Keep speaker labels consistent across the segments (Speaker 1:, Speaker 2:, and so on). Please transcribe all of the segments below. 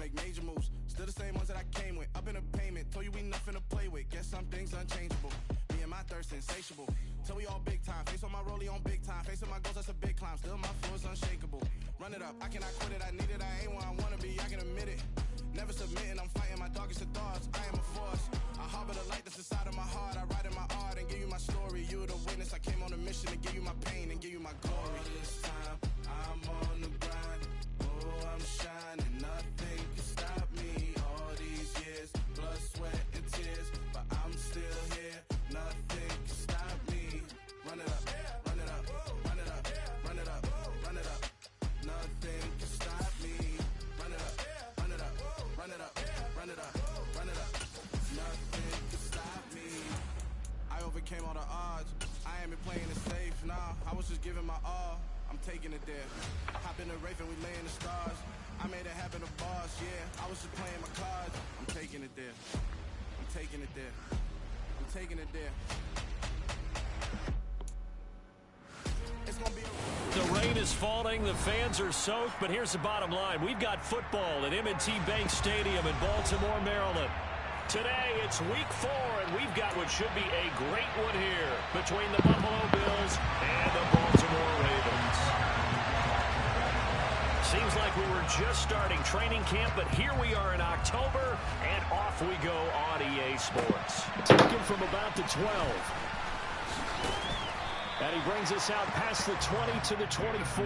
Speaker 1: make major moves. Still the same ones that I came with. Up in a payment, told you we nothing to play with. Guess some things unchangeable. Me and my thirst insatiable. Till we all big time. Face on my rollie on big time. Facing my goals, that's a big climb. Still my flow is unshakable. Run it up, I cannot quit it. I need it, I ain't where I wanna be, I can admit it. Never submitting, I'm fighting my darkest of thoughts. I am a force. I harbor the light that's inside of my heart. I write in my art and give you my story. You the witness, I came on a mission to give you my pain and give you my glory. All this time, I'm on the grind. Oh, I'm shining, nothing can stop me. All these years, blood, sweat, and tears, but I'm still here. Nothing can stop me. Run it up, run it up, run it up, run it up, run it up. Nothing can stop me. Run it up, run it up, run it up, run it up, run it up. Nothing can stop me. I overcame all the odds. I ain't been playing it safe, nah. I was just giving my all. I'm taking it there. Hop in the Wraith and we lay in the stars. I made it happen, the boss, yeah. I was just playing my cards. I'm taking it there. I'm taking it there. I'm taking it there. It's gonna be
Speaker 2: The rain is falling, the fans are soaked, but here's the bottom line. We've got football at M&T Bank Stadium in Baltimore, Maryland. Today, it's week 4, and we've got what should be a great one here between the Buffalo Bills and the Baltimore Ravens. Seems like we were just starting training camp, but here we are in October, and off we go on EA Sports. Taken from about the 12. And he brings us out past the 20 to the 24.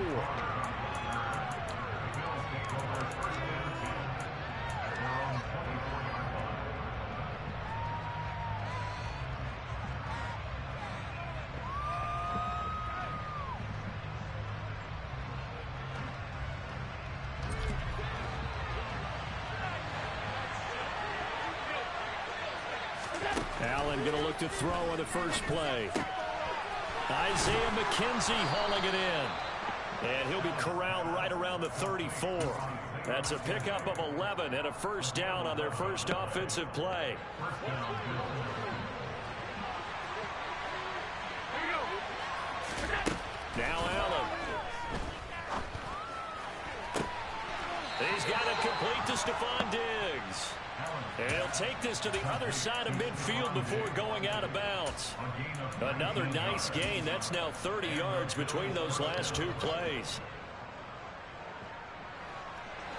Speaker 2: Allen going to look to throw on the first play. Isaiah McKenzie hauling it in. And he'll be corralled right around the 34. That's a pickup of 11 and a first down on their first offensive play. Now Allen. He's got it complete to Stephon Diggs. And he'll take this to the other side of midfield before going out of bounds. Another nice gain. That's now 30 yards between those last two plays.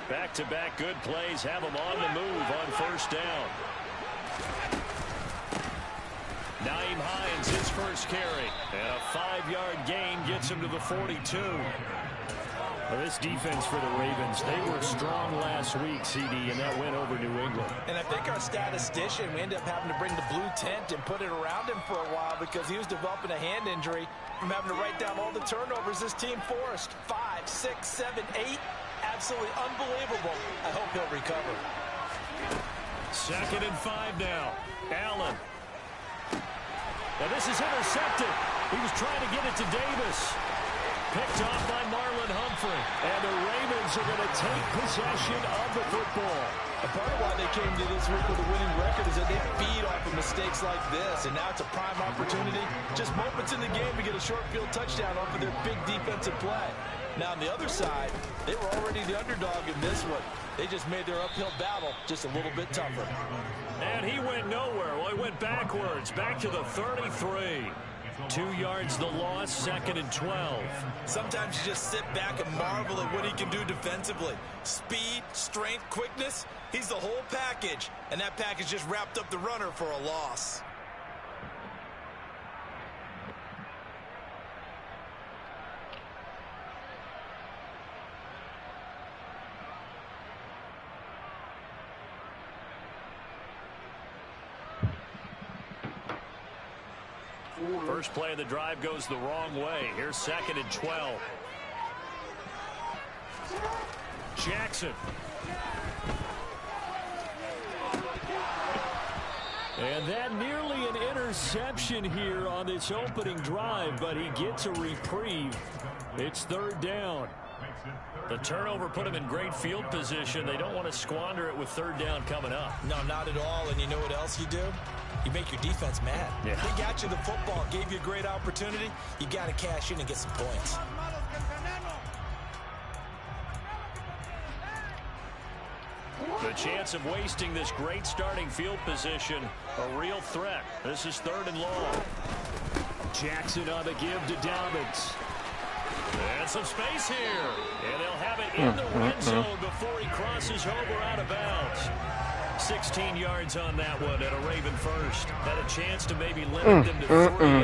Speaker 2: Back-to-back good plays have them on the move on first down. Nyheim Hines, his first carry. And a 5-yard gain gets him to the 42. Well, this defense for the Ravens, they were strong last week, CD, and that went over New England.
Speaker 3: And I think our statistician, we ended up having to bring the blue tent and put it around him for a while because he was developing a hand injury from having to write down all the turnovers this team forced. 5, 6, 7, 8. Absolutely unbelievable. I hope he'll recover.
Speaker 2: 2nd and 5 now. Allen. Now this is intercepted. He was trying to get it to Davis. Picked off by Marlon Humphrey. And the Ravens are going to take possession of the football.
Speaker 3: A part of why they came to this week with a winning record is that they feed off of mistakes like this. And now it's a prime opportunity. Just moments in the game to get a short field touchdown off of their big defensive play. Now on the other side, they were already the underdog in this one. They just made their uphill battle just a little bit tougher.
Speaker 2: And he went nowhere. Well, he went backwards, back to the 33. 2 yards the loss, 2nd and 12.
Speaker 3: Sometimes you just sit back and marvel at what he can do defensively. Speed, strength, quickness, he's the whole package. And that package just wrapped up the runner for a loss.
Speaker 2: First play of the drive goes the wrong way. Here's 2nd and 12. Jackson. And that nearly an interception here on this opening drive, but he gets a reprieve. It's 3rd down. The turnover put him in great field position. They don't want to squander it with 3rd down coming up.
Speaker 3: No, not at all. And you know what else you do? You make your defense mad.
Speaker 2: Yeah.
Speaker 3: They got you the football, gave you a great opportunity. You got to cash in and get some points.
Speaker 2: chance of wasting this great starting field position. A real threat. This is 3rd and long. Jackson on the give to Dobbins. And some space here. And they'll have it in the red zone before he crosses over out of bounds. 16 yards on that one and a Raven first. Had a chance to maybe limit them to 3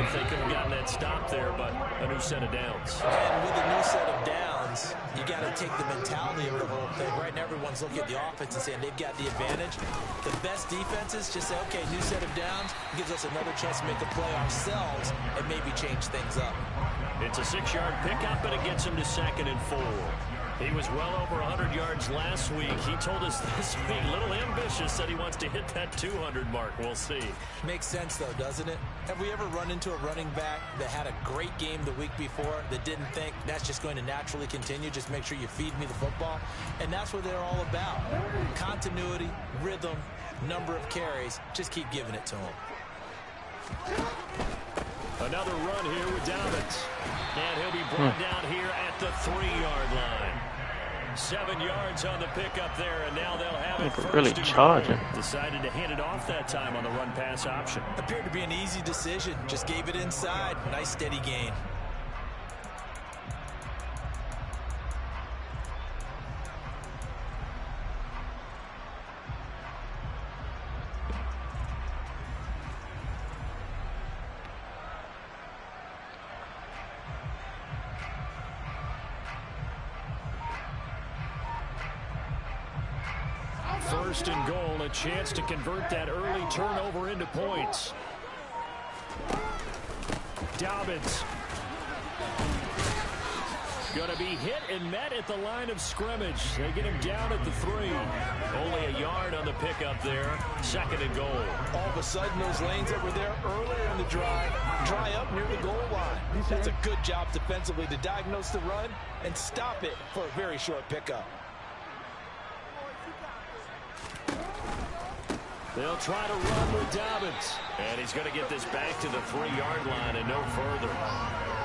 Speaker 2: if they could have gotten that stop there, but a new set of downs.
Speaker 3: And with a new set of downs, you got to take the mentality of the whole thing. Right now, everyone's looking at the offense and saying they've got the advantage. The best defenses just say, okay, new set of downs gives us another chance to make a play ourselves and maybe change things up.
Speaker 2: It's a 6-yard pickup, and it gets him to 2nd and 4. He was well over 100 yards last week. He told us this week, a little ambitious, said he wants to hit that 200 mark. We'll see.
Speaker 3: Makes sense, though, doesn't it? Have we ever run into a running back that had a great game the week before that didn't think that's just going to naturally continue? Just make sure you feed me the football. And that's what they're all about. Continuity, rhythm, number of carries. Just keep giving it to them.
Speaker 2: Another run here with Dobbins. And he'll be brought down here at the 3-yard line. 7 yards on the pickup there, and now they'll have it first.
Speaker 4: Really charging.
Speaker 2: Decided to hand it off that time on the run-pass option.
Speaker 3: Appeared to be an easy decision. Just gave it inside. Nice steady gain.
Speaker 2: First and goal, a chance to convert that early turnover into points. Dobbins. Going to be hit and met at the line of scrimmage. They get him down at the 3. Only a yard on the pickup there. 2nd and goal.
Speaker 3: All of a sudden, those lanes that were there earlier in the drive dry up near the goal line. That's a good job defensively to diagnose the run and stop it for a very short pickup.
Speaker 2: They'll try to run with Dobbins. And he's going to get this back to the 3-yard line and no further.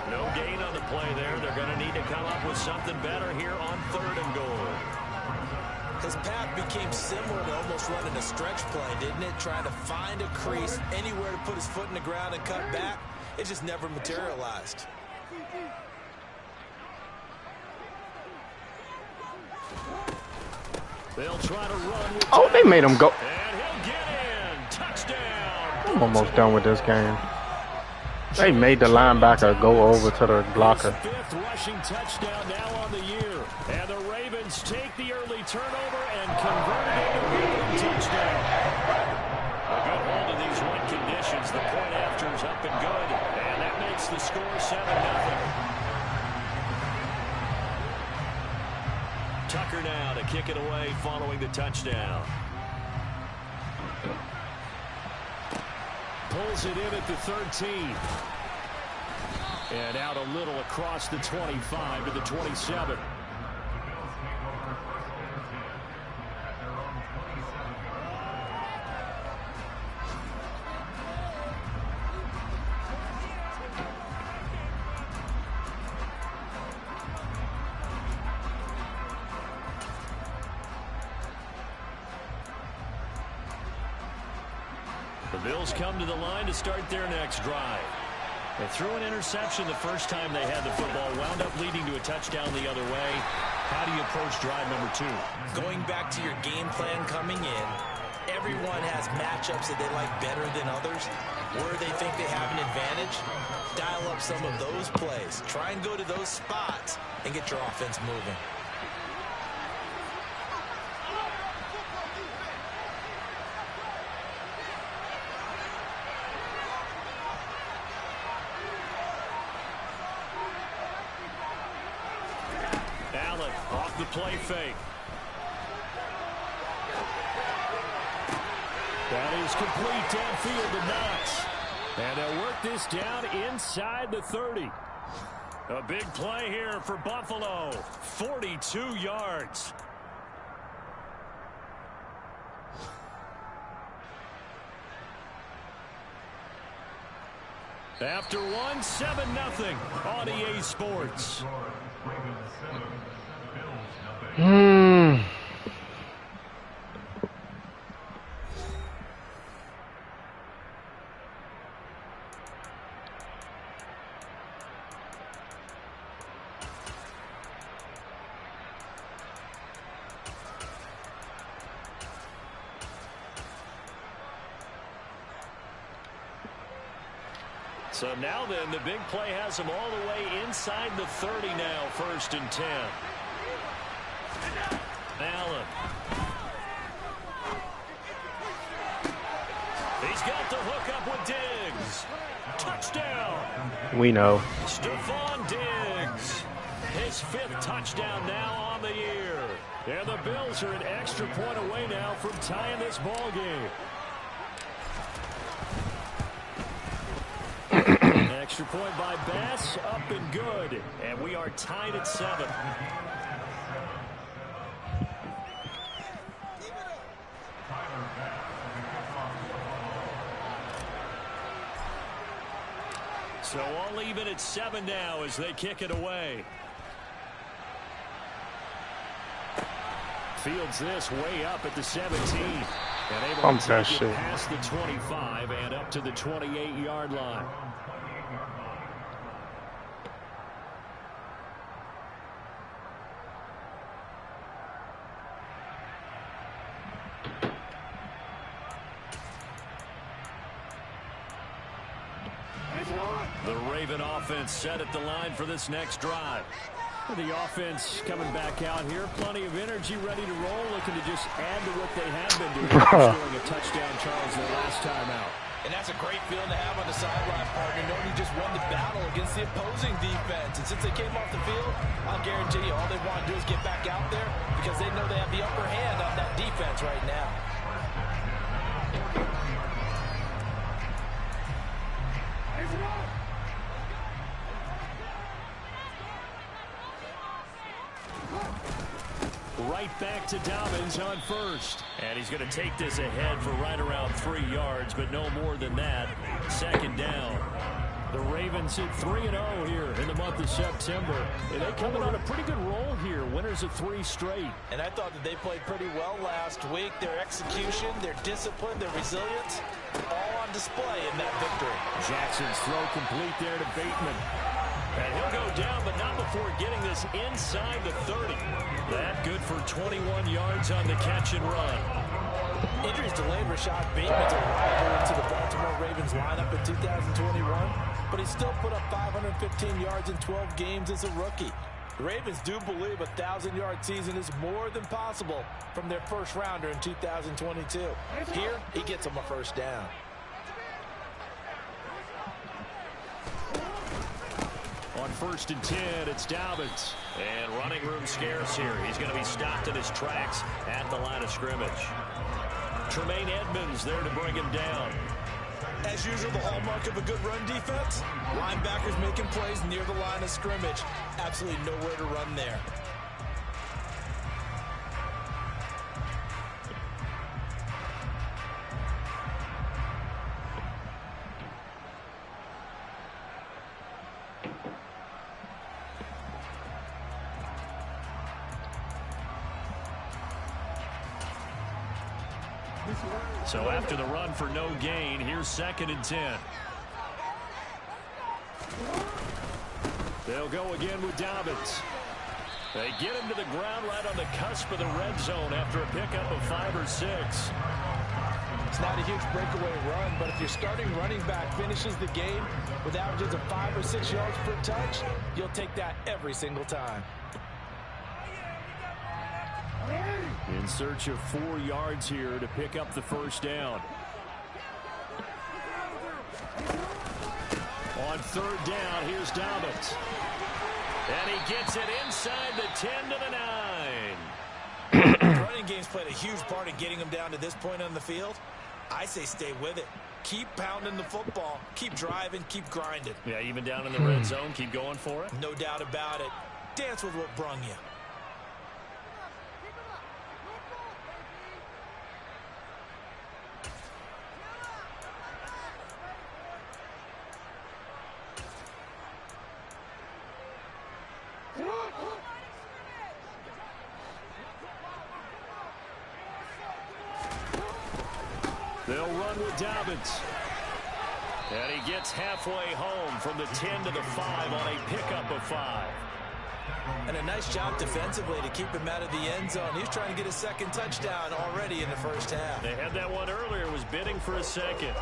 Speaker 2: No gain on the play there. They're going to need to come up with something better here on 3rd and goal.
Speaker 3: His path became similar to almost running a stretch play, didn't it? Trying to find a crease, anywhere to put his foot in the ground and cut back. It just never materialized.
Speaker 2: They'll try to run with
Speaker 4: Oh, they made him go.
Speaker 2: And he'll get in. Touchdown.
Speaker 4: I'm almost done with this game. They made the linebacker go over to the blocker.
Speaker 2: 5th rushing touchdown now on the year. And the Ravens take the early turnover and convert it into a running touchdown. A good hold of these run conditions. The point after is up and good. And that makes the score 7-0. Tucker now to kick it away following the touchdown. Pulls it in at the 13. And out a little across the 25 to the 27. The Bills come to the line to start their next drive. They threw an interception the first time they had the football, wound up leading to a touchdown the other way. How do you approach drive number 2?
Speaker 3: Going back to your game plan coming in, everyone has matchups that they like better than others. Where they think they have an advantage, dial up some of those plays. Try and go to those spots and get your offense moving.
Speaker 2: Allen off the play fake. That is complete downfield to Knox. And they'll work this down inside the 30. A big play here for Buffalo. 42 yards. After one, 7-0 on EA Sports. So now then, the big play has him all the way inside the 30 now, 1st and 10. Allen. He's got the hook up with Diggs. Touchdown.
Speaker 4: We know.
Speaker 2: Stephon Diggs. His 5th touchdown now on the year. And the Bills are an extra point away now from tying this ball game. Extra point by Bass, up and good. And we are tied at 7. So all even at 7 now as they kick it away. Fields this way up at the 17. And able to take it past the 25 and up to the 28-yard line. The Raven offense set at the line for this next drive. The offense coming back out here. Plenty of energy, ready to roll, looking to just add to what they have been doing. Scoring a touchdown, Charles, their last time out.
Speaker 3: And that's a great feeling to have on the sideline, partner, knowing you just won the battle against the opposing defense. And since they came off the field, I'll guarantee you all they want to do is get back out there because they know they have the upper hand on that defense right now.
Speaker 2: Right back to Dobbins on 1st. And he's going to take this ahead for right around 3 yards, but no more than that. 2nd down. The Ravens hit 3-0 here in the month of September. And they coming on a pretty good roll here. Winners of 3 straight.
Speaker 3: And I thought that they played pretty well last week. Their execution, their discipline, their resilience, all on display in that victory.
Speaker 2: Jackson's throw complete there to Bateman. And he'll go down, but not before getting this inside the 30. That good for 21 yards on the catch and run.
Speaker 3: Injuries delayed Rashad Bateman's arrival into the Baltimore Ravens lineup in 2021, but he still put up 515 yards in 12 games as a rookie. The Ravens do believe a 1,000-yard season is more than possible from their first rounder in 2022. Here, he gets them a 1st down.
Speaker 2: On 1st and 10, it's Dobbins. And running room scarce here. He's going to be stopped in his tracks at the line of scrimmage. Tremaine Edmonds there to bring him down.
Speaker 3: As usual, the hallmark of a good run defense, linebackers making plays near the line of scrimmage. Absolutely nowhere to run there.
Speaker 2: So after the run for no gain, here's 2nd and 10. They'll go again with Dobbins. They get him to the ground right on the cusp of the red zone after a pickup of 5 or 6.
Speaker 3: It's not a huge breakaway run, but if your starting running back finishes the game with averages of 5 or 6 yards per touch, you'll take that every single time.
Speaker 2: In search of 4 yards here to pick up the 1st down. On 3rd down, here's Dobbins. And he gets it inside the 10 to the 9.
Speaker 3: The running game's played a huge part in getting him down to this point on the field. I say stay with it. Keep pounding the football. Keep driving. Keep grinding.
Speaker 2: Yeah, even down in the red zone, keep going for it.
Speaker 3: No doubt about it. Dance with what brung you.
Speaker 2: They'll run with Dobbins. And he gets halfway home from the 10 to the 5 on a pickup of 5.
Speaker 3: And a nice job defensively to keep him out of the end zone. He's trying to get a 2nd touchdown already in the 1st half.
Speaker 2: They had that one earlier, was bidding for a 2nd.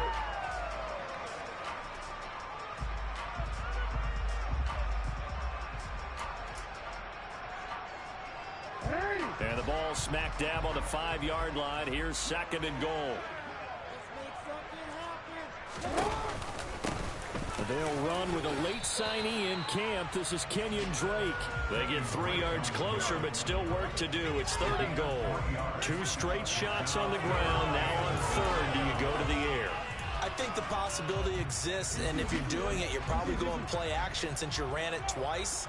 Speaker 2: And the ball smack dab on the 5-yard line. Here's 2nd and goal. They'll run with a late signee in camp. This is Kenyon Drake. They get 3 yards closer, but still work to do. It's 3rd and goal. 2 straight shots on the ground. Now on 3rd, do you go to the air?
Speaker 3: I think the possibility exists, and if you're doing it, you're probably going play action since you ran it twice.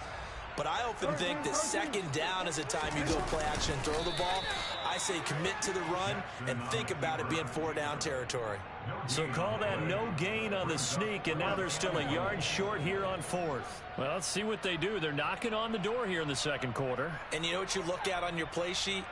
Speaker 3: But I often think that 2nd down is a time you go play action and throw the ball. I say commit to the run and think about it being 4-down territory.
Speaker 2: So call that no gain on the sneak, and now they're still a yard short here on 4th. Well, let's see what they do. They're knocking on the door here in the 2nd quarter.
Speaker 3: And you know what you look at on your play sheet?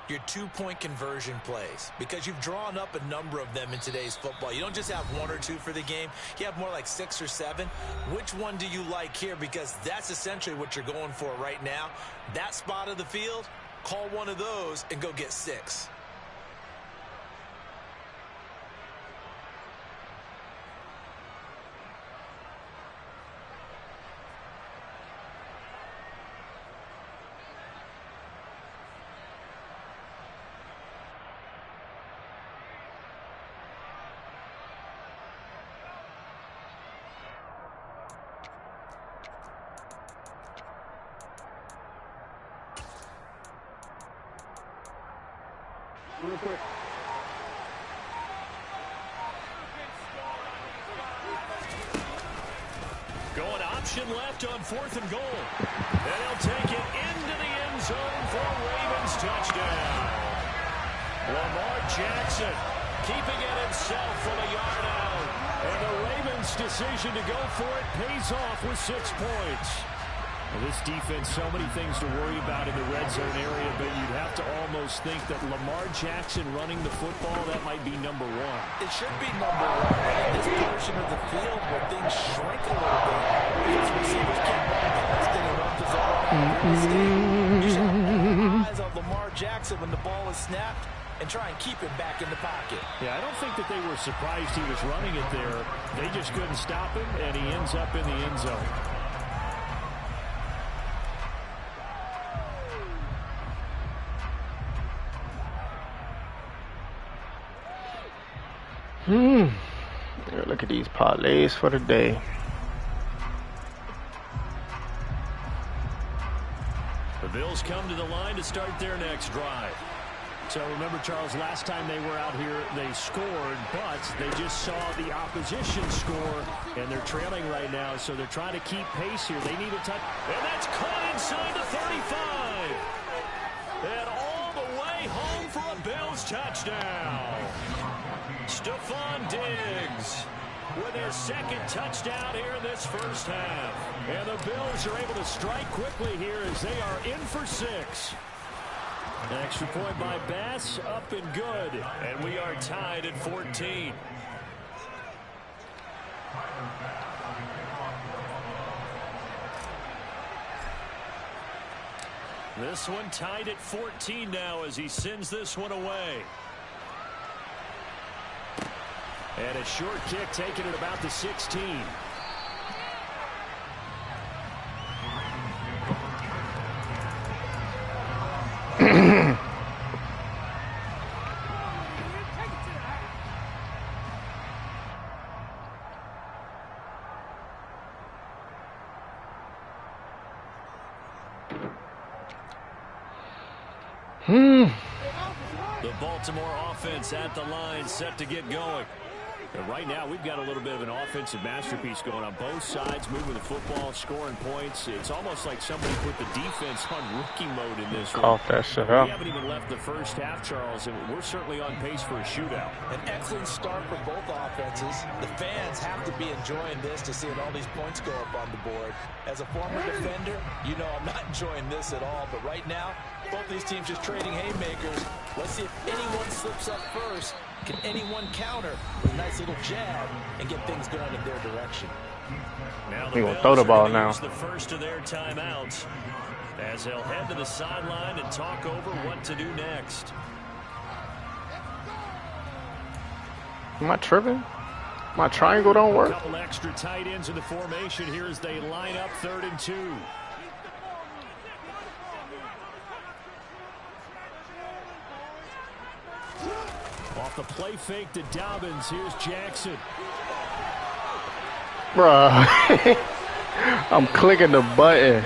Speaker 3: Your 2-point conversion plays, because you've drawn up a number of them in today's football. You don't just have 1 or 2 for the game. You have more like 6 or 7. Which one do you like here? Because that's essentially what you're going for right now. That spot of the field, call one of those and go get 6.
Speaker 5: Real quick.
Speaker 2: Going option left on 4th and goal. And he'll take it into the end zone for a Ravens touchdown. Lamar Jackson keeping it himself from a yard out. And the Ravens' decision to go for it pays off with 6 points. Well, this defense, so many things to worry about in the red zone area, but you'd have to almost think that Lamar Jackson running the football, that might be number 1.
Speaker 3: It should be number 1 in this portion of the field where things shrink a little bit. Because receivers can't run constant and run the zone. You should have eyes on Lamar Jackson when the ball is snapped and try and keep him back in the pocket.
Speaker 2: Yeah, I don't think that they were surprised he was running it there. They just couldn't stop him, and he ends up in the end zone.
Speaker 4: Look at these parlays for the day.
Speaker 2: The Bills come to the line to start their next drive. So remember, Charles, last time they were out here, they scored, but they just saw the opposition score, and they're trailing right now, so they're trying to keep pace here. They need a touch, and that's caught inside the 35. And all the way home for a Bills touchdown. Stephon Diggs with their 2nd touchdown here in this first half. And the Bills are able to strike quickly here as they are in for 6. An extra point by Bass, up and good. And we are tied at 14. This one tied at 14 now as he sends this one away. And a short kick taken at about the 16. The Baltimore offense at the line, set to get going. And right now, we've got a little bit of an offensive masterpiece going on both sides, moving the football, scoring points. It's almost like somebody put the defense on rookie mode in this one.
Speaker 4: Cough that shit up.
Speaker 2: We haven't even left the first half, Charles, and we're certainly on pace for a shootout.
Speaker 3: An excellent start for both offenses. The fans have to be enjoying this to see all these points go up on the board. As a former defender, you know I'm not enjoying this at all. But right now, both these teams just trading haymakers. Let's see if anyone slips up first. Can anyone counter with a nice little jab and get things going in their direction?
Speaker 2: Now
Speaker 4: He gonna throw the ball now.
Speaker 2: The first of their timeouts as they'll head to the sideline and talk over what to do next.
Speaker 4: Am I tripping? My triangle don't work?
Speaker 2: A couple extra tight ends in the formation here as they line up 3rd and 2. Off the play fake to Dobbins, here's Jackson.
Speaker 4: Bruh. I'm clicking the button.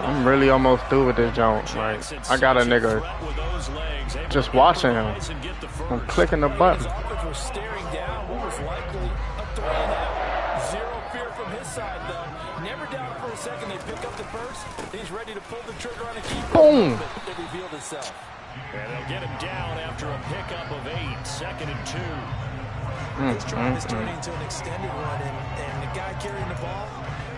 Speaker 4: I'm really almost through with this jump. Like, I got a nigga just watching him. I'm clicking the button.
Speaker 3: We're staring down. What was likely a 3-and-out. Zero fear from his side, though. Never down for a second. They pick up the first. He's ready to pull the trigger on a keeper.
Speaker 4: Boom.
Speaker 3: It revealed itself.
Speaker 2: And they'll get him down after a pickup of 8. 2nd and 2.
Speaker 3: This drive is turning into an extended one, and the guy carrying the ball,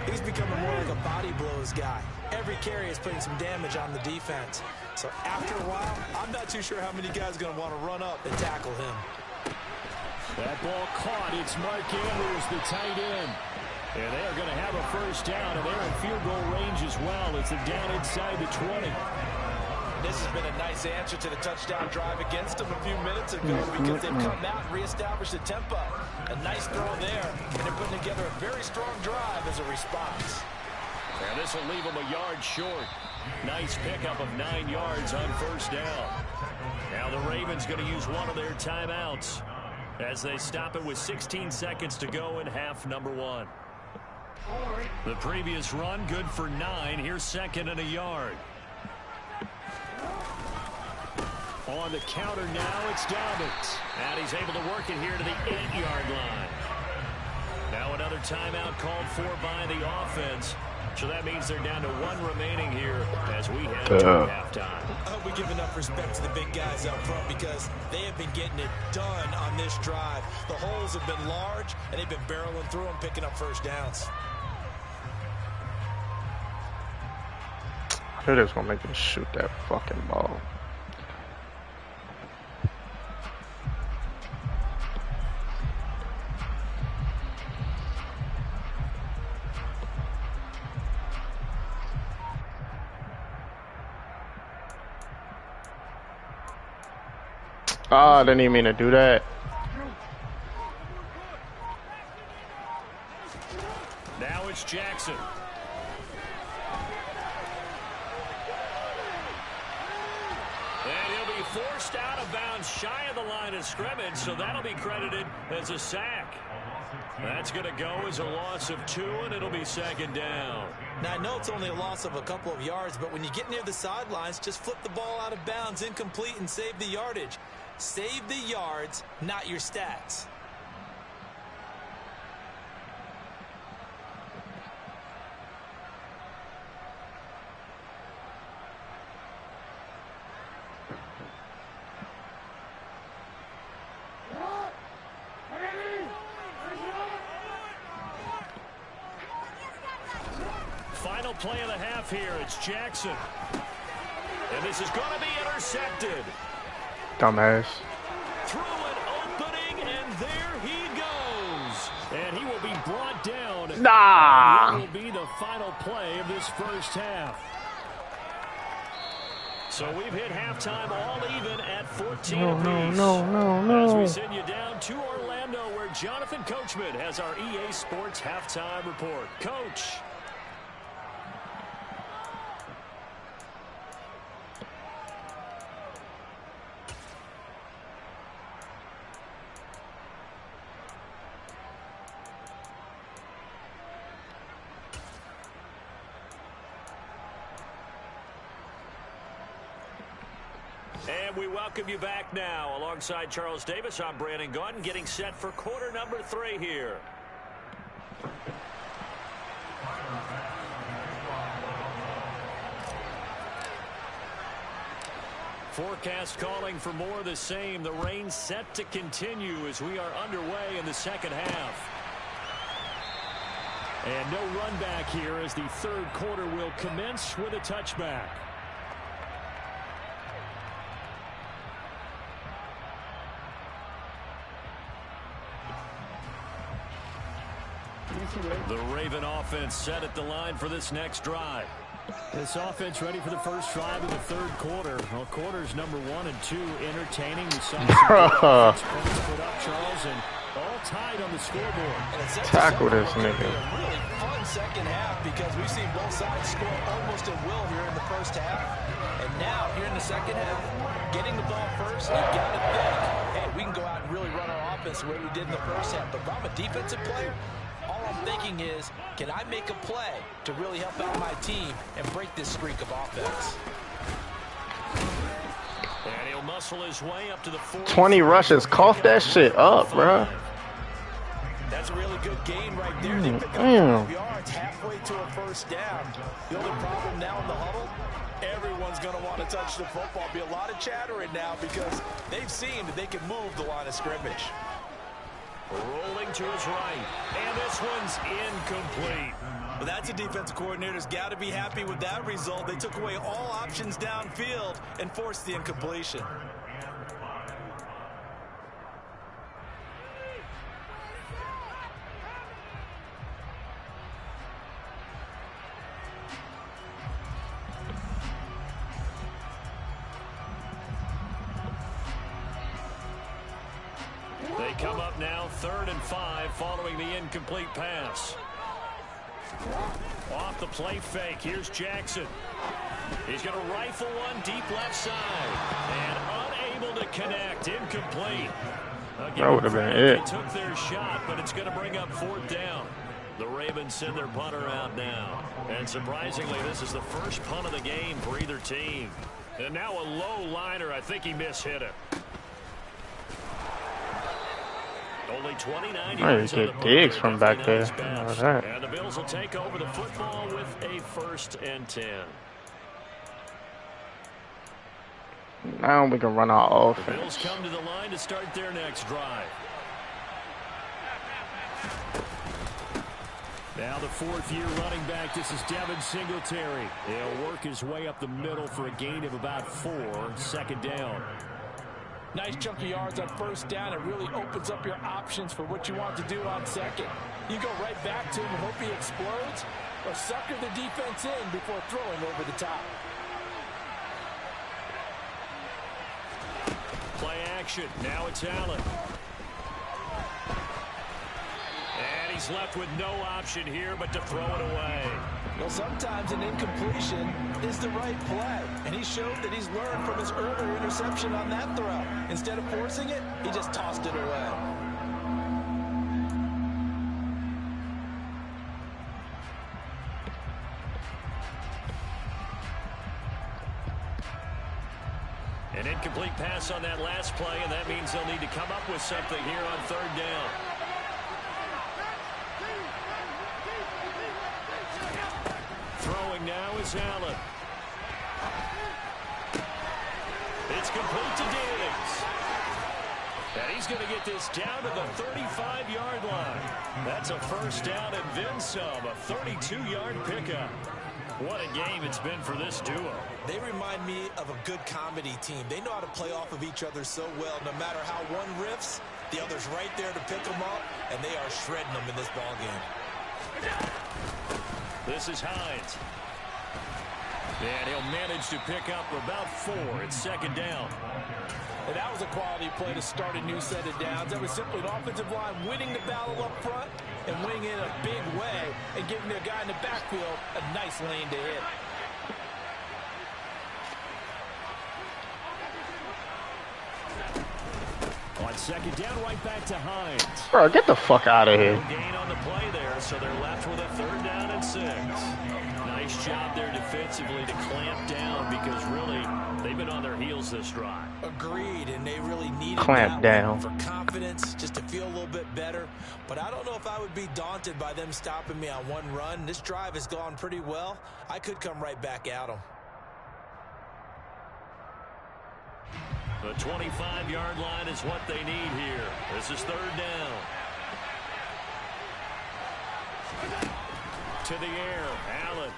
Speaker 3: he's becoming more like a body blows guy. Every carry is putting some damage on the defense. So after a while, I'm not too sure how many guys are going to want to run up and tackle him.
Speaker 2: That ball caught. It's Mark Andrews, the tight end. And they're going to have a first down, and they're in field goal range as well. It's a down inside the 20.
Speaker 3: This has been a nice answer to the touchdown drive against them a few minutes ago because they've come out and reestablished the tempo. A nice throw there, and they're putting together a very strong drive as a response.
Speaker 2: And this will leave them a yard short. Nice pickup of 9 yards on first down. Now the Ravens going to use one of their timeouts as they stop it with 16 seconds to go in half number 1. The previous run good for 9. Here's 2nd and a yard. On the counter now, it's Dobbins. And he's able to work it here to the 8-yard line. Now another timeout called for by the offense. So that means they're down to 1 remaining here as we head to halftime.
Speaker 3: I hope we give enough respect to the big guys up front because they have been getting it done on this drive. The holes have been large, and they've been barreling through them, picking up first downs.
Speaker 4: They're just gonna make him shoot that fucking ball. Ah, I didn't even mean to do that.
Speaker 2: Now it's Jackson. And he'll be forced out of bounds shy of the line of scrimmage, so that'll be credited as a sack. That's going to go as a loss of 2, and it'll be 2nd down.
Speaker 3: Now, I know it's only a loss of a couple of yards, but when you get near the sidelines, just flip the ball out of bounds, incomplete, and save the yardage. Save the yards, not your stats.
Speaker 2: Final play of the half here. It's Jackson. And this is going to be intercepted.
Speaker 4: Dumbass.
Speaker 2: Through an opening, and there he goes. And he will be brought down.
Speaker 4: Nah.
Speaker 2: It will be the final play of this first half. So we've hit halftime all even at 14 apiece.
Speaker 4: No.
Speaker 2: As we send you down to Orlando, where Jonathan Coachman has our EA Sports halftime report. Coach. And we welcome you back now. Alongside Charles Davis, I'm Brandon Gaudin, getting set for quarter number 3 here. Forecast calling for more of the same. The rain set to continue as we are underway in the second half. And no run back here as the third quarter will commence with a touchback. The Raven offense set at the line for this next drive. This offense ready for the first drive of the third quarter. Well, quarters number 1 and 2 entertaining. We saw some points put up, Charles, and all tied on the scoreboard.
Speaker 4: Tackle this nigga.
Speaker 3: A really fun second half because we've seen both sides score almost at will here in the first half. And now, here in the second half, getting the ball first, you got to think, hey, we can go out and really run our offense the way we did in the first half. But if I'm a defensive player, all I'm thinking is, can I make a play to really help out my team and break this streak of offense?
Speaker 2: And he'll muscle his way up to the
Speaker 4: 20 rushes. Cough that shit up, bro.
Speaker 3: That's a really good gain right there. They pick up 12 yards halfway to a first down. The only problem now in the huddle, everyone's going to want to touch the football. Be a lot of chattering now because they've seen that they can move the line of scrimmage.
Speaker 2: Rolling to his right, and this one's incomplete.
Speaker 3: Well, that's a defensive coordinator's got to be happy with that result. They took away all options downfield and forced the incompletion.
Speaker 2: They come up now 3rd and 5 following the incomplete pass. Off the play fake, here's Jackson. He's going to rifle one deep left side. And unable to connect, incomplete.
Speaker 4: That would have been it.
Speaker 2: They took their shot, but it's going to bring up 4th down. The Ravens send their punter out now. And surprisingly, this is the first punt of the game for either team. And now a low liner. I think he mishit it. Only 29 yards.
Speaker 4: You get digs from back there.
Speaker 2: And the Bills will take over the football with a 1st and 10.
Speaker 4: Now we can run our offense.
Speaker 2: The Bills come to the line to start their next drive. Now the 4th-year running back. This is Devin Singletary. He'll work his way up the middle for a gain of about 4. 2nd down.
Speaker 3: Nice chunk of yards on 1st down. It really opens up your options for what you want to do on 2nd. You go right back to him and hope he explodes, or sucker the defense in before throwing over the top.
Speaker 2: Play action. Now it's Allen. And he's left with no option here but to throw it away.
Speaker 3: Well, sometimes an incompletion is the right play, and he showed that he's learned from his earlier interception on that throw. Instead of forcing it, he just tossed it away.
Speaker 2: An incomplete pass on that last play, and that means they'll need to come up with something here on 3rd down. Throwing now is Allen. It's complete to Diggs. And he's going to get this down to the 35-yard line. That's a 1st down and then some, a 32-yard pickup. What a game it's been for this duo.
Speaker 3: They remind me of a good comedy team. They know how to play off of each other so well. No matter how one riffs, the other's right there to pick them up, and they are shredding them in this ball game.
Speaker 2: This is Hines. And he'll manage to pick up about 4. It's 2nd down.
Speaker 3: And that was a quality play to start a new set of downs. That was simply an offensive line winning the battle up front and winning it in a big way and giving the guy in the backfield a nice lane to hit.
Speaker 2: On 2nd down, right back to Hines.
Speaker 4: Bro, get the fuck out of here.
Speaker 2: No gain on the play there, so they're left with a 3rd down and 6. Nice job there defensively to clamp down because really they've been on their heels this drive.
Speaker 3: Agreed, and they really needed
Speaker 4: clamp down
Speaker 3: for confidence, just to feel a little bit better. But I don't know if I would be daunted by them stopping me on one run. This drive has gone pretty well. I could come right back at them.
Speaker 2: The 25-yard line is what they need here. This is 3rd down. To the air, Allen.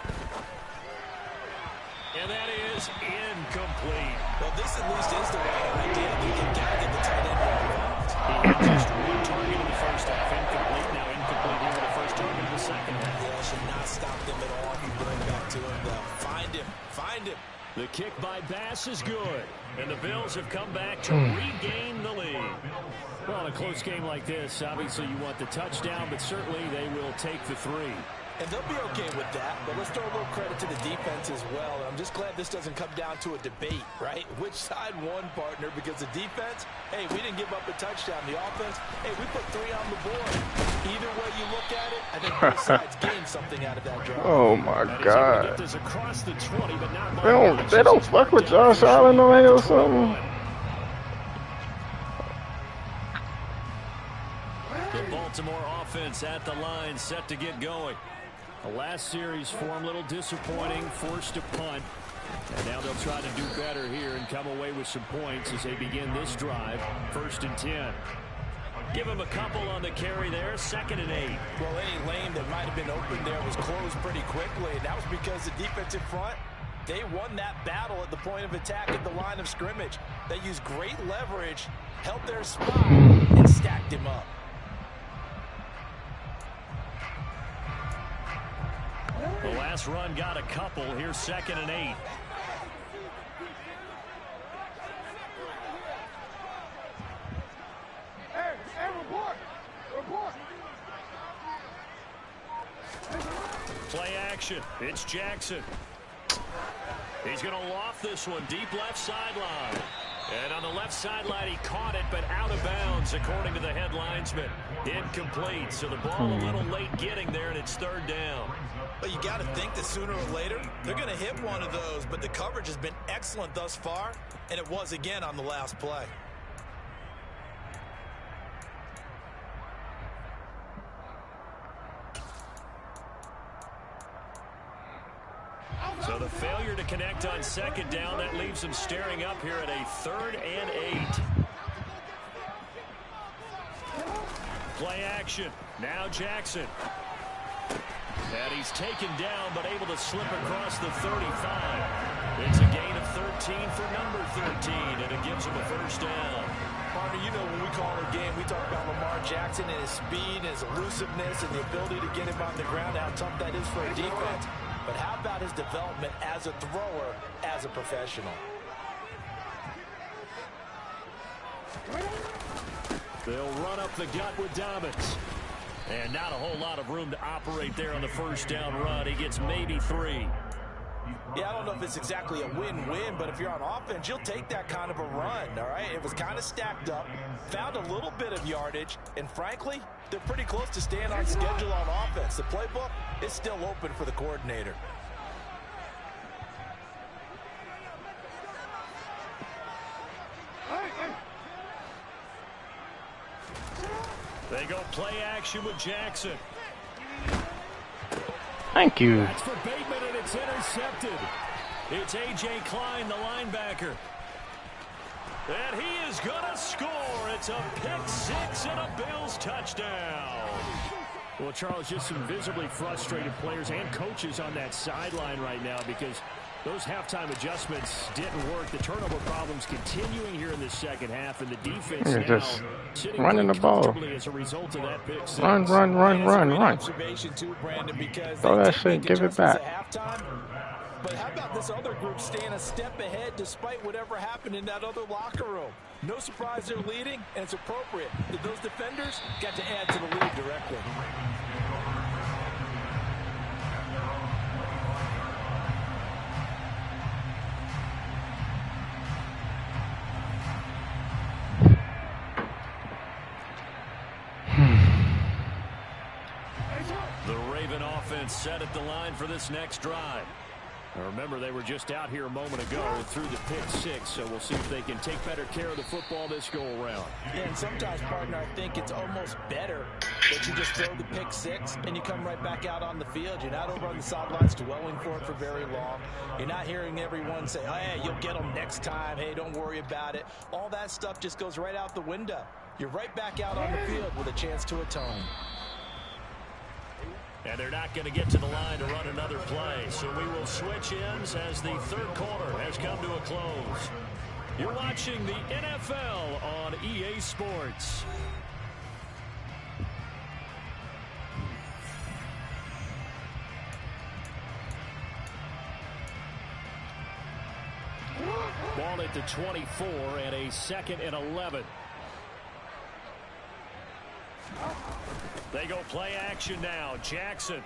Speaker 2: And that is incomplete.
Speaker 3: Well, this at least is the right idea. You can gather the tight end involved.
Speaker 2: He had just 1 target in the first half. Incomplete. Now incomplete here with the first target in the second half.
Speaker 3: Yeah, should not stop them at all. You bring back to him, though. Find him. Find him.
Speaker 2: The kick by Bass is good. And the Bills have come back to regain the lead. Well, in a close game like this, obviously you want the touchdown, but certainly they will take the 3.
Speaker 3: And they'll be okay with that, but let's throw a little credit to the defense as well. And I'm just glad this doesn't come down to a debate, right? Which side won, partner? Because the defense, hey, we didn't give up a touchdown. The offense, hey, we put 3 on the board. Either way you look at it, I think both sides gained something out of that drive.
Speaker 4: Oh my God. They don't fuck with Josh Allen on here or something.
Speaker 2: The Baltimore offense at the line, set to get going. The last series for them, a little disappointing, forced to punt. And now they'll try to do better here and come away with some points as they begin this drive. 1st and 10. Give him a couple on the carry there. 2nd and 8.
Speaker 3: Well, any lane that might have been open there was closed pretty quickly. And that was because the defense in front, they won that battle at the point of attack at the line of scrimmage. They used great leverage, held their spot, and stacked him up.
Speaker 2: The last run got a couple. Here's 2nd and 8. Play action. It's Jackson. He's going to loft this one deep left sideline. And on the left sideline, he caught it, but out of bounds, according to the head linesman. Incomplete, so the ball a little late getting there, and it's 3rd down.
Speaker 3: But you got to think that sooner or later, they're going to hit one of those. But the coverage has been excellent thus far, and it was again on the last play.
Speaker 2: So the failure to connect on 2nd down, that leaves them staring up here at a 3rd and 8. Play action. Now Jackson. And he's taken down, but able to slip across the 35. It's a gain of 13 for number 13, and it gives him a 1st down.
Speaker 3: Partner, you know when we call our game, we talk about Lamar Jackson and his speed and his elusiveness and the ability to get him on the ground, how tough that is for a defense. But how about his development as a thrower, as a professional?
Speaker 2: They'll run up the gut with Dobbins. And not a whole lot of room to operate there on the 1st down run. He gets maybe 3.
Speaker 3: Yeah, I don't know if it's exactly a win-win, but if you're on offense, you'll take that kind of a run, all right? It was kind of stacked up, found a little bit of yardage, and frankly, they're pretty close to staying on schedule on offense. The playbook is still open for the coordinator.
Speaker 2: They go play action with Jackson.
Speaker 4: Thank you.
Speaker 2: That's for Bateman, and it's intercepted. It's A.J. Klein, the linebacker. And he is going to score. It's a pick 6 and a Bills touchdown. Well, Charles, just some visibly frustrated players and coaches on that sideline right now because those halftime adjustments didn't work. The turnover problems continuing here in the 2nd half, and the defense now
Speaker 4: just
Speaker 2: sitting
Speaker 4: running the ball.
Speaker 2: as a result of that pick 6.
Speaker 4: Run.
Speaker 3: Observation too, Brandon, because
Speaker 4: Throw that shit, give it back.
Speaker 3: But how about this other group staying a step ahead despite whatever happened in that other locker room? No surprise they're leading, and it's appropriate that those defenders got to add to the lead directly.
Speaker 2: The Raven offense set at the line for this next drive. Now remember, they were just out here a moment ago through the pick 6, so we'll see if they can take better care of the football this go-around.
Speaker 3: Yeah, and sometimes, partner, I think it's almost better that you just throw the pick 6 and you come right back out on the field. You're not over on the sidelines dwelling for it for very long. You're not hearing everyone say, oh, hey, you'll get them next time. Hey, don't worry about it. All that stuff just goes right out the window. You're right back out on the field with a chance to atone.
Speaker 2: And they're not going to get to the line to run another play. So we will switch ends as the 3rd quarter has come to a close. You're watching the NFL on EA Sports. Ball at the 24 and a 2nd and 11. They go play action now. Jackson.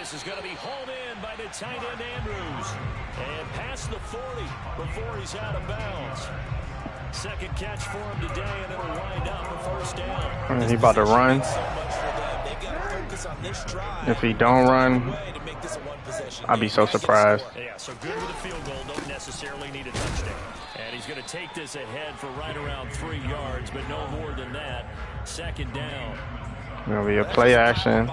Speaker 2: pass is going to be hauled in by the tight end Andrews. And past the 40 before he's out of bounds. Second catch for him today, and it'll wind up a first down.
Speaker 4: And he about to run. If he don't run, I'd be so surprised.
Speaker 2: Yeah, so good with a field goal. Don't necessarily need a touchdown. And he's going to take this ahead for right around 3 yards, but no more than that. Second down.
Speaker 4: It'll be a play action.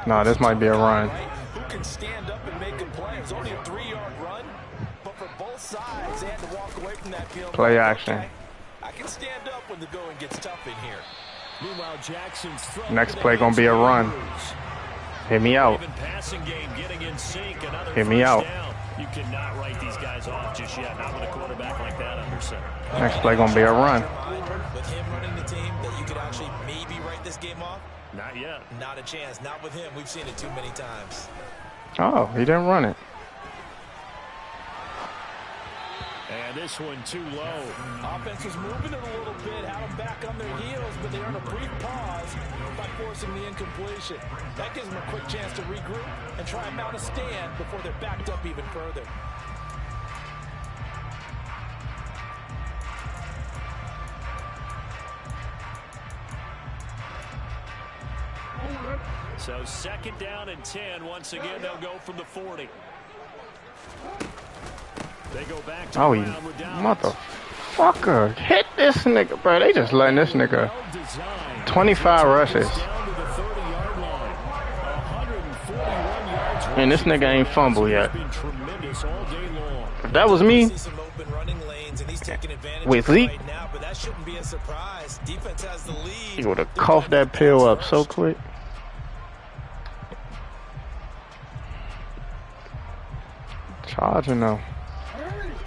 Speaker 4: No, this might be a run.
Speaker 3: Who can stand up and make a play? It's only a 3-yard run, but for both sides, they had to walk away from that field.
Speaker 4: Play action.
Speaker 3: I can stand up when the going gets tough in here.
Speaker 2: Meanwhile, Jackson's
Speaker 4: next play gonna be a run. Hit me out. Hit me out.
Speaker 2: You cannot write these guys off just yet. Not with a quarterback like that under center.
Speaker 4: Next play gonna be a run.
Speaker 3: With him running the team, that you could actually maybe write this game off?
Speaker 2: Not yet.
Speaker 3: Not a chance. Not with him. We've seen it too many times.
Speaker 4: Oh, he didn't run it.
Speaker 2: And this one too low.
Speaker 3: Offense was moving it a little bit, had them back on their heels, but they earned a brief pause by forcing the incompletion. That gives them a quick chance to regroup and try and mount a stand before they're backed up even further.
Speaker 2: So second down and 10. Once again, they'll go from the 40. They go back to
Speaker 4: you motherfucker. Hit this nigga, bro. They just letting this nigga 25 rushes. And this nigga ain't fumble yet. If that was me with Zeke, he would have coughed that pill up so quick. Charging though.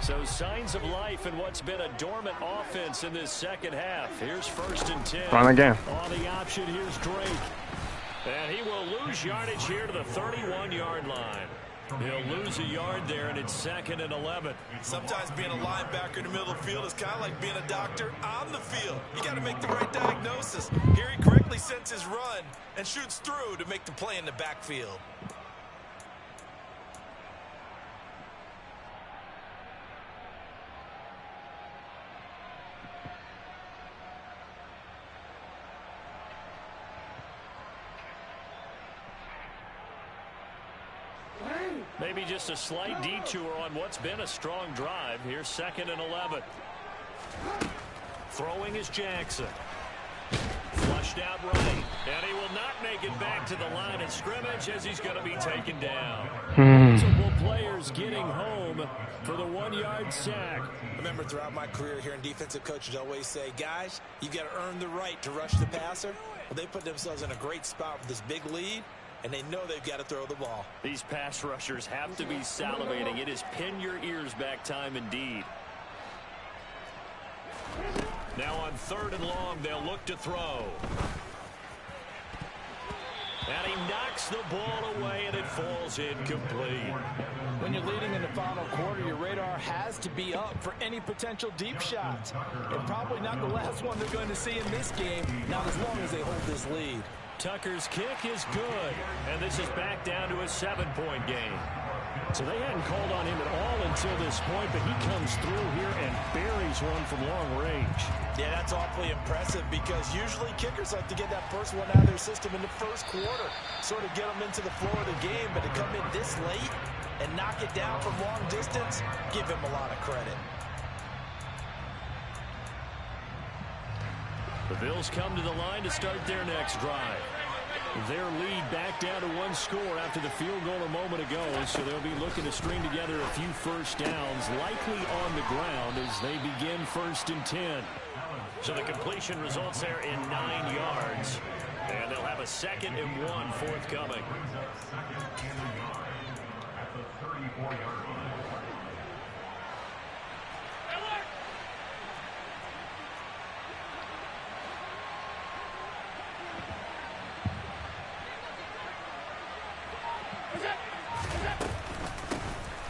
Speaker 2: So signs of life in what's been a dormant offense in this second half. Here's first and 10.
Speaker 4: Run again.
Speaker 2: On the option, here's Drake. And he will lose yardage here to the 31-yard line. He'll lose a yard there, and it's second and 11.
Speaker 3: Sometimes being a linebacker in the middle of the field is kind of like being a doctor on the field. You got to make the right diagnosis. Here he correctly sends his run and shoots through to make the play in the backfield.
Speaker 2: Maybe just a slight detour on what's been a strong drive. Here's second and 11. Throwing is Jackson. Flushed out right. And he will not make it back to the line of scrimmage as he's going to be taken down. Multiple players getting home for the 1-yard sack.
Speaker 3: Remember, throughout my career here in defensive coaches always say, guys, you've got to earn the right to rush the passer. Well, they put themselves in a great spot with this big lead, and they know they've got to throw the ball.
Speaker 2: These pass rushers have to be salivating. It is pin your ears back time indeed. Now on third and long, they'll look to throw. And he knocks the ball away, and it falls incomplete.
Speaker 3: When you're leading in the final quarter, your radar has to be up for any potential deep shots. And probably not the last one they're going to see in this game, not as long as they hold this lead.
Speaker 2: Tucker's kick is good, and this is back down to a 7-point game. So they hadn't called on him at all until this point, but he comes through here and buries one from long range.
Speaker 3: Yeah, that's awfully impressive because usually kickers like to get that first one out of their system in the first quarter, sort of get them into the flow of the game, but to come in this late and knock it down from long distance, give him a lot of credit.
Speaker 2: The Bills come to the line to start their next drive. Their lead back down to 1 score after the field goal a moment ago, so they'll be looking to string together a few first downs, likely on the ground as they begin first and 10. So the completion results there in 9 yards, and they'll have a 2nd and 1 forthcoming.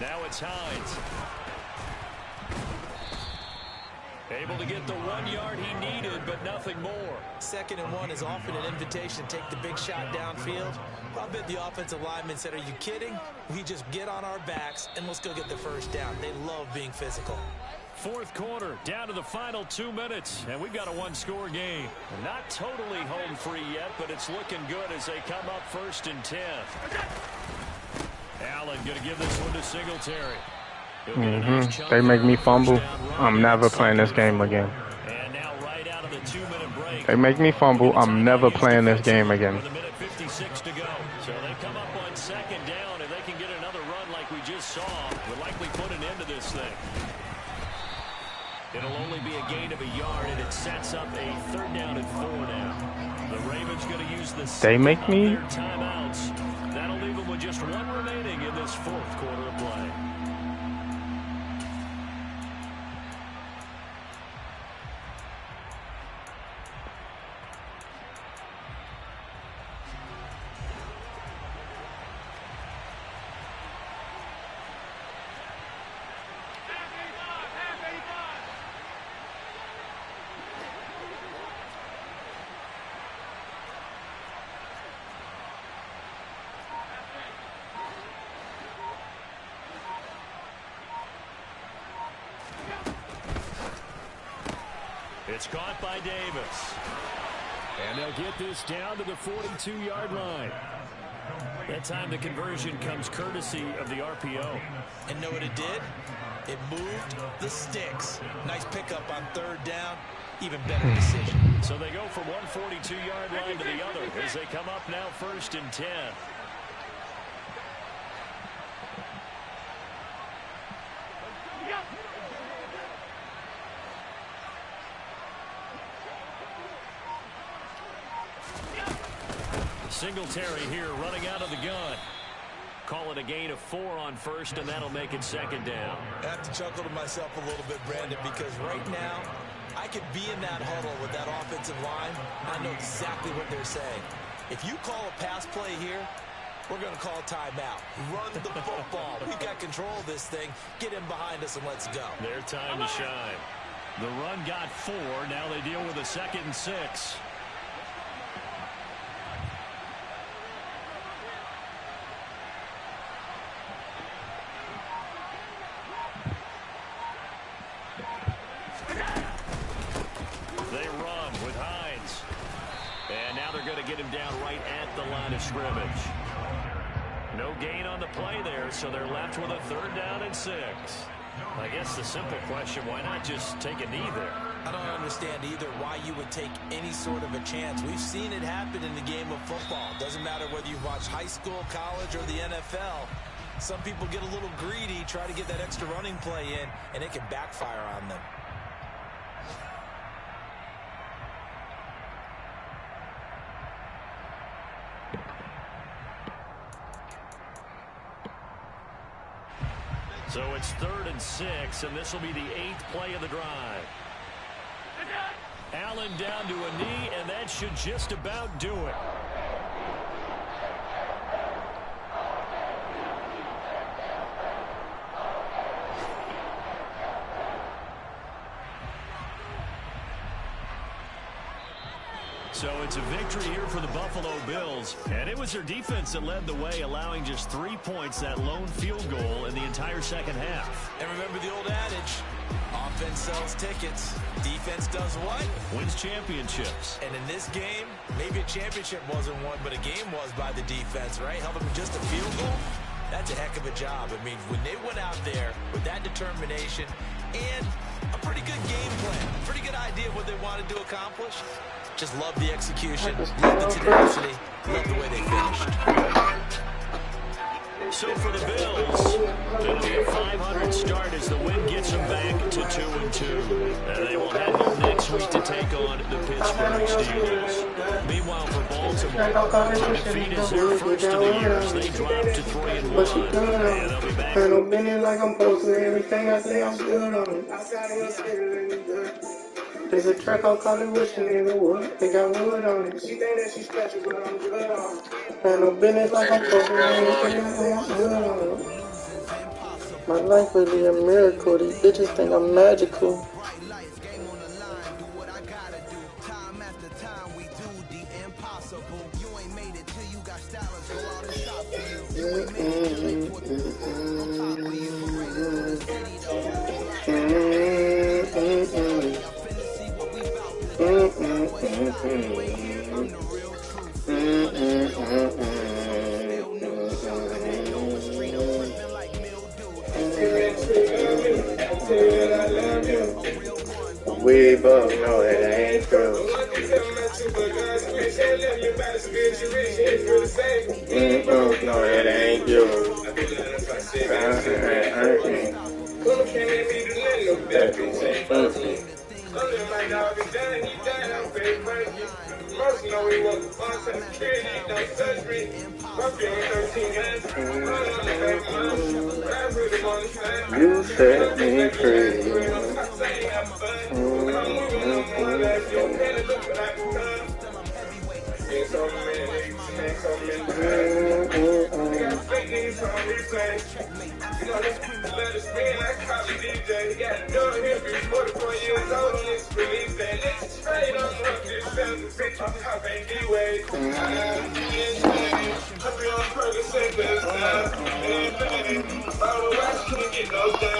Speaker 2: Now it's Hines. Able to get the 1 yard he needed, but nothing more.
Speaker 3: 2nd and 1 is often an invitation to take the big shot downfield. I bet the offensive lineman said, are you kidding? We just get on our backs and let's go get the first down. They love being physical.
Speaker 2: 4th quarter, down to the final 2 minutes, and we've got a one-score game. Not totally home free yet, but it's looking good as they come up 1st and 10. Allen going to give this one to Singletary.
Speaker 4: They make me fumble. I'm never playing this game again.
Speaker 2: And now right out of the 2-minute break.
Speaker 4: They make me fumble. I'm never playing this game again.
Speaker 2: With a minute 56 to go. So they come up on 2nd down, and they can get another run like we just saw. Would likely put an end to this thing. It'll only be a gain of a yard, and it sets up a 3rd down and 4 now. The Ravens going to use the
Speaker 4: they make me
Speaker 2: their timeouts. That'll leave them with just 1 remaining in this 4th quarter of play. It's caught by Davis. And they'll get this down to the 42-yard line. That time the conversion comes courtesy of the RPO.
Speaker 3: And know what it did? It moved the sticks. Nice pickup on 3rd down. Even better decision.
Speaker 2: So they go from one 42-yard line to the other as they come up now 1st and 10. Singletary here running out of the gun. Call it a gain of 4 on 1st, and that'll make it 2nd down.
Speaker 3: I have to chuckle to myself a little bit, Brandon, because right now I could be in that huddle with that offensive line. I know exactly what they're saying. If you call a pass play here, we're going to call timeout. Run the football. We've got control of this thing. Get in behind us and let's go.
Speaker 2: Their time to shine. The run got 4. Now they deal with a 2nd and 6. Get him down right at the line of scrimmage. No gain on the play there, so they're left with a 3rd down and 6. I guess the simple question, why not just take a knee there?
Speaker 3: I don't understand either why you would take any sort of a chance. We've seen it happen in the game of football. Doesn't matter whether you watch high school, college, or the NFL. Some people get a little greedy, try to get that extra running play in, and it can backfire on them.
Speaker 2: So it's 3rd and 6, and this will be the 8th play of the drive. Allen down to a knee, and that should just about do it. So it's a victory here for the Buffalo Bills. And it was their defense that led the way, allowing just 3 points, that lone field goal in the entire 2nd half.
Speaker 3: And remember the old adage, offense sells tickets. Defense does what?
Speaker 2: Wins championships.
Speaker 3: And in this game, maybe a championship wasn't won, but a game was by the defense, right? Held them just a field goal. That's a heck of a job. I mean, when they went out there with that determination and a pretty good game plan, pretty good idea of what they wanted to accomplish, just love the execution, love the tenacity, love the way they finished.
Speaker 2: So for the Bills, it'll be a 500 start as the win gets them back to 2-2. And they will head home next week to take on the Pittsburgh Steelers. Meanwhile, for Baltimore, the defeat is their first of the year as they drop to 3-1. And they'll be back.
Speaker 5: I'm bending like I'm posting everything I say I'm good on it. There's a track I'll call it wishing in the wood. They got wood on it. She think that she's special, but I'm good on it. And no business like I'm posting everything I say I'm good on it. My life really a miracle. These bitches think I'm magical. We both know it ain't true. We both know it ain't you. You set me free. No